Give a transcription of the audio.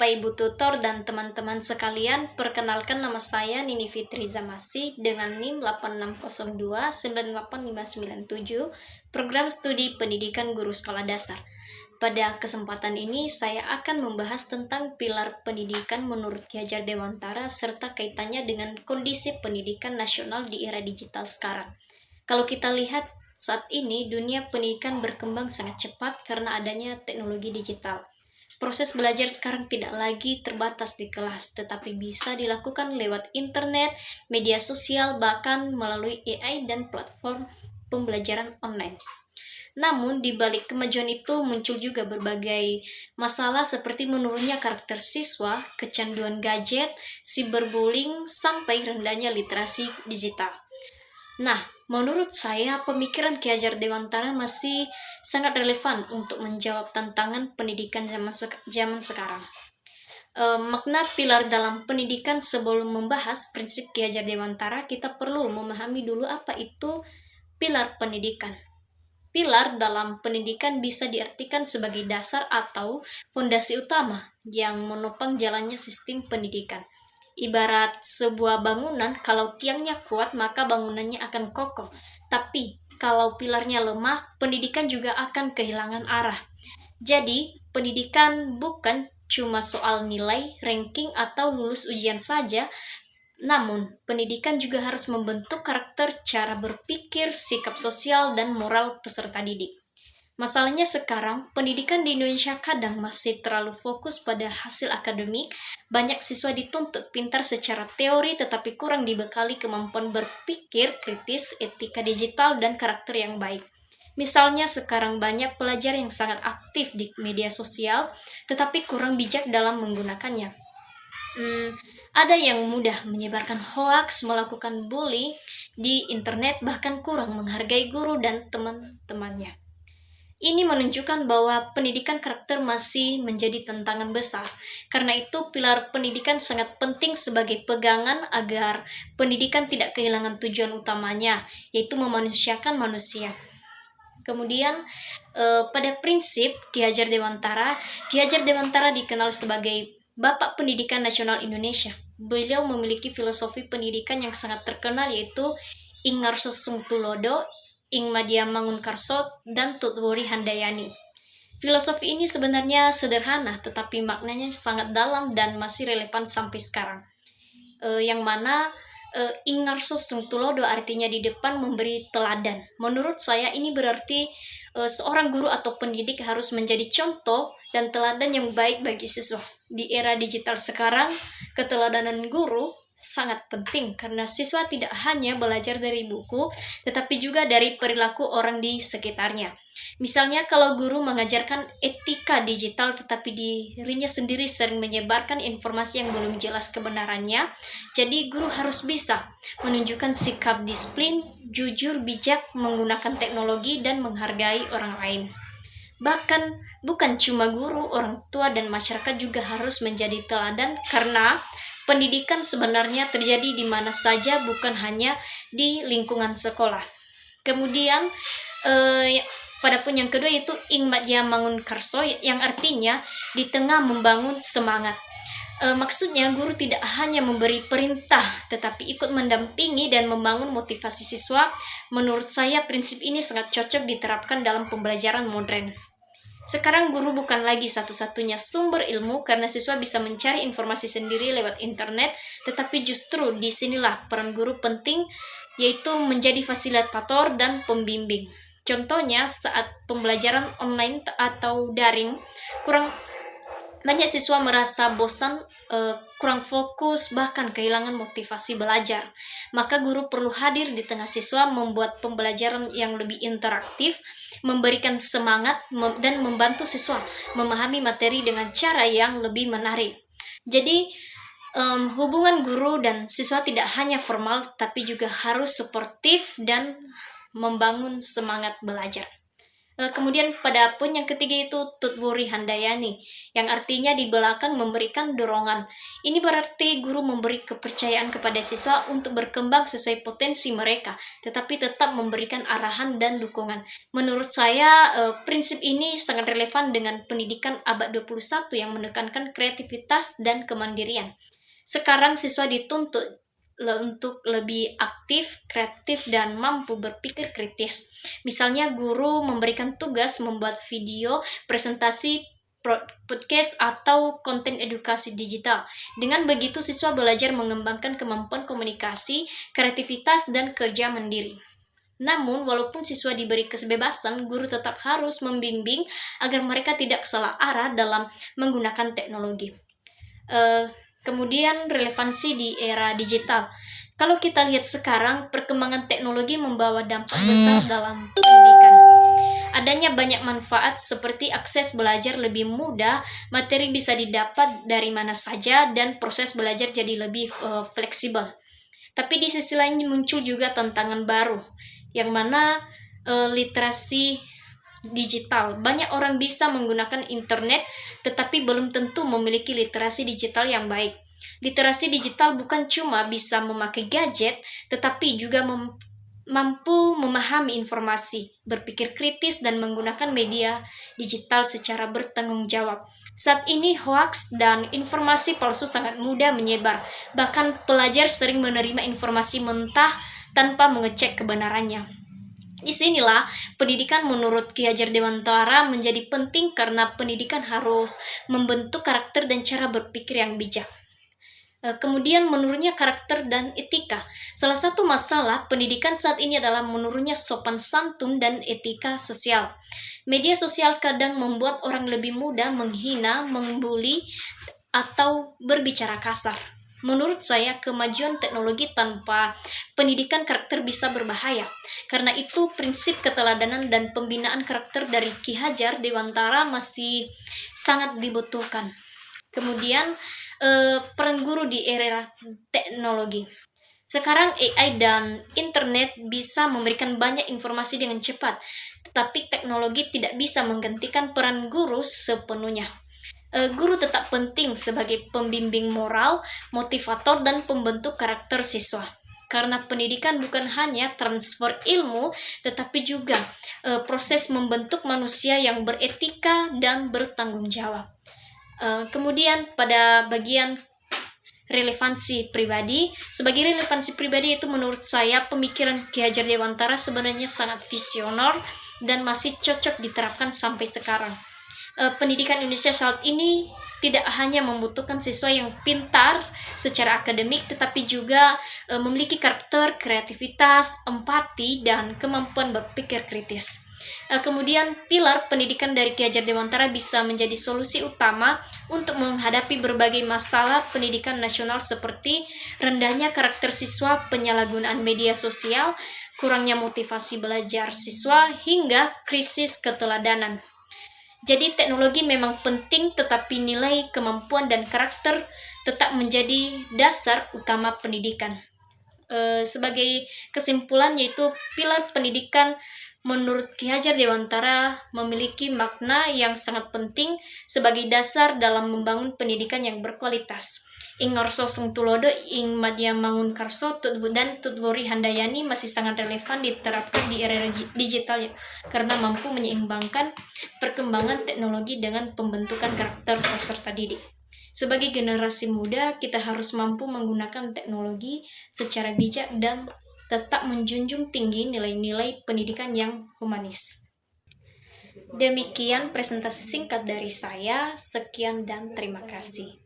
Bapak Ibu tutor dan teman-teman sekalian, perkenalkan nama saya Nini Fitri Zamasi dengan NIM 8602989597, Program Studi Pendidikan Guru Sekolah Dasar. Pada kesempatan ini saya akan membahas tentang pilar pendidikan menurut Ki Hajar Dewantara serta kaitannya dengan kondisi pendidikan nasional di era digital sekarang. Kalau kita lihat saat ini dunia pendidikan berkembang sangat cepat karena adanya teknologi digital. Proses belajar sekarang tidak lagi terbatas di kelas, tetapi bisa dilakukan lewat internet, media sosial, bahkan melalui AI dan platform pembelajaran online. Namun, di balik kemajuan itu muncul juga berbagai masalah seperti menurunnya karakter siswa, kecanduan gadget, cyberbullying, sampai rendahnya literasi digital. Nah, menurut saya pemikiran Ki Hajar Dewantara masih sangat relevan untuk menjawab tantangan pendidikan zaman sekarang. Makna pilar dalam pendidikan. Sebelum membahas prinsip Ki Hajar Dewantara, kita perlu memahami dulu apa itu pilar pendidikan. Pilar dalam pendidikan bisa diartikan sebagai dasar atau fondasi utama yang menopang jalannya sistem pendidikan. Ibarat sebuah bangunan, kalau tiangnya kuat maka bangunannya akan kokoh. Tapi kalau pilarnya lemah, pendidikan juga akan kehilangan arah. Jadi, pendidikan bukan cuma soal nilai, ranking, atau lulus ujian saja, namun pendidikan juga harus membentuk karakter, cara berpikir, sikap sosial, dan moral peserta didik. Masalahnya sekarang, pendidikan di Indonesia kadang masih terlalu fokus pada hasil akademik. Banyak siswa dituntut pintar secara teori tetapi kurang dibekali kemampuan berpikir kritis, etika digital, dan karakter yang baik. Misalnya sekarang banyak pelajar yang sangat aktif di media sosial tetapi kurang bijak dalam menggunakannya. Ada yang mudah menyebarkan hoaks, melakukan bullying di internet, bahkan kurang menghargai guru dan teman-temannya. Ini menunjukkan bahwa pendidikan karakter masih menjadi tantangan besar. Karena itu, pilar pendidikan sangat penting sebagai pegangan agar pendidikan tidak kehilangan tujuan utamanya, yaitu memanusiakan manusia. Kemudian, pada prinsip Ki Hajar Dewantara dikenal sebagai Bapak Pendidikan Nasional Indonesia. Beliau memiliki filosofi pendidikan yang sangat terkenal, yaitu Ingarso Sungtulodo, Ing Madya Mangunkarso, dan Tutwori Handayani. Filosofi ini sebenarnya sederhana, tetapi maknanya sangat dalam dan masih relevan sampai sekarang. Yang mana Ingarso Sungtulodo artinya di depan memberi teladan. Menurut saya ini berarti seorang guru atau pendidik harus menjadi contoh dan teladan yang baik bagi siswa. Di era digital sekarang, keteladanan guru sangat penting karena siswa tidak hanya belajar dari buku, tetapi juga dari perilaku orang di sekitarnya. Misalnya kalau guru mengajarkan etika digital tetapi dirinya sendiri sering menyebarkan informasi yang belum jelas kebenarannya, jadi guru harus bisa menunjukkan sikap disiplin, jujur, bijak menggunakan teknologi, dan menghargai orang lain. Bahkan bukan cuma guru, orang tua dan masyarakat juga harus menjadi teladan karena pendidikan sebenarnya terjadi di mana saja, bukan hanya di lingkungan sekolah. Kemudian pada poin yang kedua itu Ing Madya Mangunkarso, yang artinya di tengah membangun semangat. Maksudnya guru tidak hanya memberi perintah tetapi ikut mendampingi dan membangun motivasi siswa. Menurut saya prinsip ini sangat cocok diterapkan dalam pembelajaran modern. Sekarang guru bukan lagi satu-satunya sumber ilmu karena siswa bisa mencari informasi sendiri lewat internet, tetapi justru disinilah peran guru penting, yaitu menjadi fasilitator dan pembimbing. Contohnya saat pembelajaran online atau daring, banyak siswa merasa bosan, kurang fokus, bahkan kehilangan motivasi belajar. Maka guru perlu hadir di tengah siswa, membuat pembelajaran yang lebih interaktif, memberikan semangat, dan membantu siswa memahami materi dengan cara yang lebih menarik. Jadi, hubungan guru dan siswa tidak hanya formal, tapi juga harus suportif dan membangun semangat belajar. Kemudian pada poin yang ketiga itu Tutwuri Handayani, yang artinya di belakang memberikan dorongan. Ini berarti guru memberi kepercayaan kepada siswa untuk berkembang sesuai potensi mereka, tetapi tetap memberikan arahan dan dukungan. Menurut saya, prinsip ini sangat relevan dengan pendidikan abad 21 yang menekankan kreativitas dan kemandirian. Sekarang siswa dituntut untuk lebih aktif, kreatif, dan mampu berpikir kritis. Misalnya guru memberikan tugas membuat video, presentasi, podcast, atau konten edukasi digital. Dengan begitu siswa belajar mengembangkan kemampuan komunikasi, kreativitas, dan kerja mandiri. Namun, walaupun siswa diberi kebebasan, guru tetap harus membimbing agar mereka tidak salah arah dalam menggunakan teknologi. Kemudian relevansi di era digital. Kalau kita lihat sekarang, perkembangan teknologi membawa dampak besar dalam pendidikan. Adanya banyak manfaat seperti akses belajar lebih mudah, materi bisa didapat dari mana saja, dan proses belajar jadi lebih fleksibel. Tapi di sisi lain muncul juga tantangan baru, yang mana literasi digital. Banyak orang bisa menggunakan internet, tetapi belum tentu memiliki literasi digital yang baik. Literasi digital bukan cuma bisa memakai gadget, tetapi juga mampu memahami informasi, berpikir kritis, dan menggunakan media digital secara bertanggung jawab. Saat ini hoaks dan informasi palsu sangat mudah menyebar. Bahkan pelajar sering menerima informasi mentah tanpa mengecek kebenarannya. Disinilah pendidikan menurut Ki Hajar Dewantara menjadi penting karena pendidikan harus membentuk karakter dan cara berpikir yang bijak. Kemudian menurunnya karakter dan etika. Salah satu masalah pendidikan saat ini adalah menurunnya sopan santun dan etika sosial. Media sosial kadang membuat orang lebih mudah menghina, membuli, atau berbicara kasar. Menurut saya, kemajuan teknologi tanpa pendidikan karakter bisa berbahaya. Karena itu, prinsip keteladanan dan pembinaan karakter dari Ki Hajar Dewantara masih sangat dibutuhkan. Kemudian, peran guru di era teknologi. Sekarang AI dan internet bisa memberikan banyak informasi dengan cepat, tetapi teknologi tidak bisa menggantikan peran guru sepenuhnya. Guru tetap penting sebagai pembimbing moral, motivator, dan pembentuk karakter siswa. Karena pendidikan bukan hanya transfer ilmu, tetapi juga proses membentuk manusia yang beretika dan bertanggung jawab. Kemudian pada bagian relevansi pribadi, sebagai relevansi pribadi itu menurut saya pemikiran Ki Hajar Dewantara sebenarnya sangat visioner dan masih cocok diterapkan sampai sekarang. Pendidikan Indonesia saat ini tidak hanya membutuhkan siswa yang pintar secara akademik, tetapi juga memiliki karakter, kreativitas, empati, dan kemampuan berpikir kritis. Kemudian pilar pendidikan dari Ki Hajar Dewantara bisa menjadi solusi utama untuk menghadapi berbagai masalah pendidikan nasional seperti rendahnya karakter siswa, penyalahgunaan media sosial, kurangnya motivasi belajar siswa, hingga krisis keteladanan. Jadi teknologi memang penting, tetapi nilai, kemampuan, dan karakter tetap menjadi dasar utama pendidikan. Sebagai kesimpulan, yaitu pilar pendidikan menurut Ki Hajar Dewantara memiliki makna yang sangat penting sebagai dasar dalam membangun pendidikan yang berkualitas. Ing ngarso sung tulodo ing madya mangun karso dan Tutwuri Handayani masih sangat relevan diterapkan di era digital ya, karena mampu menyeimbangkan perkembangan teknologi dengan pembentukan karakter peserta didik. Sebagai generasi muda, kita harus mampu menggunakan teknologi secara bijak dan tetap menjunjung tinggi nilai-nilai pendidikan yang humanis. Demikian presentasi singkat dari saya. Sekian dan terima kasih.